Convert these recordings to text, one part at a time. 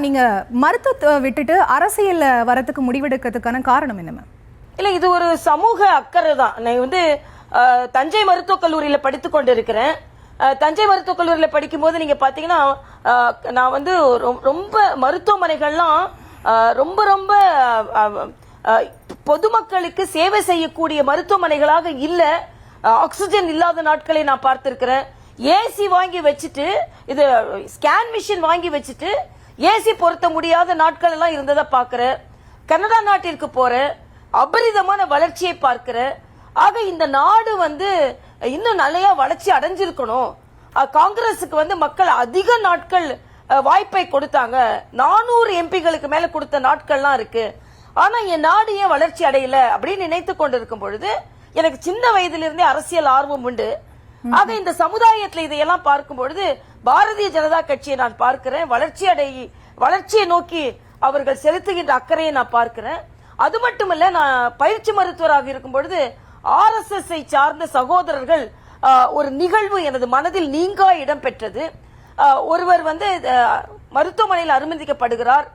நீங்க மருத்துவத்தை விட்டுட்டு அரசியல் வரத்துக்கு முடிவெடுக்கிறதுக்கான காரணம் என்ன மேம்? இல்ல, இது ஒரு சமூக அக்கறை தான். நான் வந்து தஞ்சை மருத்துவக் கல்லூரியில படித்துக் கொண்டிருக்கிறேன். தஞ்சை மருத்துவக் கல்லூரியில படிக்கும் போது நீங்க பாத்தீங்கன்னா நான் வந்து ரொம்ப மருத்துவமனைகள்லாம் ரொம்ப ரொம்ப பொதுமக்களுக்கு சேவை செய்யக்கூடிய மருத்துவமனைகளாக இல்ல. ஆக்சிஜன் இல்லாத நாட்களை நான் பார்த்திருக்கிறேன். ஏசி வாங்கி வச்சுட்டு, இது ஸ்கேன் மிஷின் வாங்கி வச்சுட்டு ஏசி பொருத்த முடியாத நாட்கள் எல்லாம் இருந்ததை பார்க்கிறேன். கனடா நாட்டிற்கு போறேன், அபரிதமான வளர்ச்சியை பார்க்கிறேன். ஆக இந்த நாடு வந்து இன்னும் நிறைய வளர்ச்சி அடைஞ்சிருக்கணும். காங்கிரஸுக்கு வந்து மக்கள் அதிக நாட்கள் வாய்ப்பை கொடுத்தாங்க. 400 எம்பிகளுக்கு மேல கொடுத்த நாட்கள்லாம் இருக்கு. ஆனா என் நாடு ஏன் வளர்ச்சி அடையல அப்படின்னு நினைத்து கொண்டிருக்கும் பொழுது எனக்கு சின்ன வயதிலிருந்தே அரசியல் ஆர்வம் உண்டு. ஆக இந்த சமுதாயத்தில் இதையெல்லாம் பார்க்கும் பொழுது பாரதிய ஜனதா கட்சியை நான் பார்க்கிறேன். வளர்ச்சியை நோக்கி அவர்கள் செலுத்துகின்ற அக்கறையை நான் பார்க்கிறேன். அது மட்டுமல்ல, நான் பயிற்சி மருத்துவராக இருக்கும் பொழுது RSS சார்ந்த சகோதரர்கள் ஒரு நிகழ்வு எனது மனதில் நீங்கா இடம் பெற்றது. ஒருவர் வந்து மருத்துவமனையில் அனுமதிக்கப்படுகிறார்,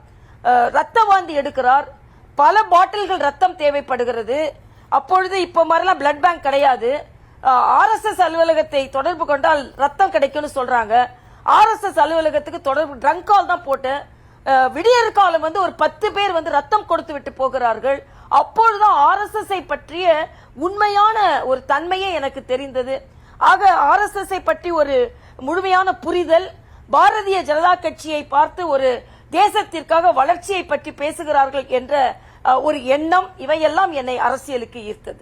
ரத்த வாந்தி எடுக்கிறார், பல பாட்டில்கள் ரத்தம் தேவைப்படுகிறது. அப்பொழுது இப்ப மாதிரிலாம் பிளட் பேங்க் கிடையாது. RSS அலுவலகத்தை தொடர்பு கொண்டால் ரத்தம் கிடைக்கும்னு சொல்றாங்க. RSS அலுவலகத்துக்கு தொடர்பு ட்ரங்க் கால் தான் போட்டேன். விடியற் காலம் வந்து ஒரு 10 பேர் வந்து ரத்தம் கொடுத்து விட்டு போகிறார்கள். அப்பொழுதுதான் RSS பற்றிய உண்மையான ஒரு தன்மையே எனக்கு தெரிந்தது. ஆக RSS பற்றி ஒரு முழுமையான புரிதல், பாரதிய ஜனதா கட்சியை பார்த்து ஒரு தேசத்திற்காக வளர்ச்சியை பற்றி பேசுகிறார்கள் என்ற ஒரு எண்ணம், இவையெல்லாம் என்னை அரசியலுக்கு ஈர்த்தது.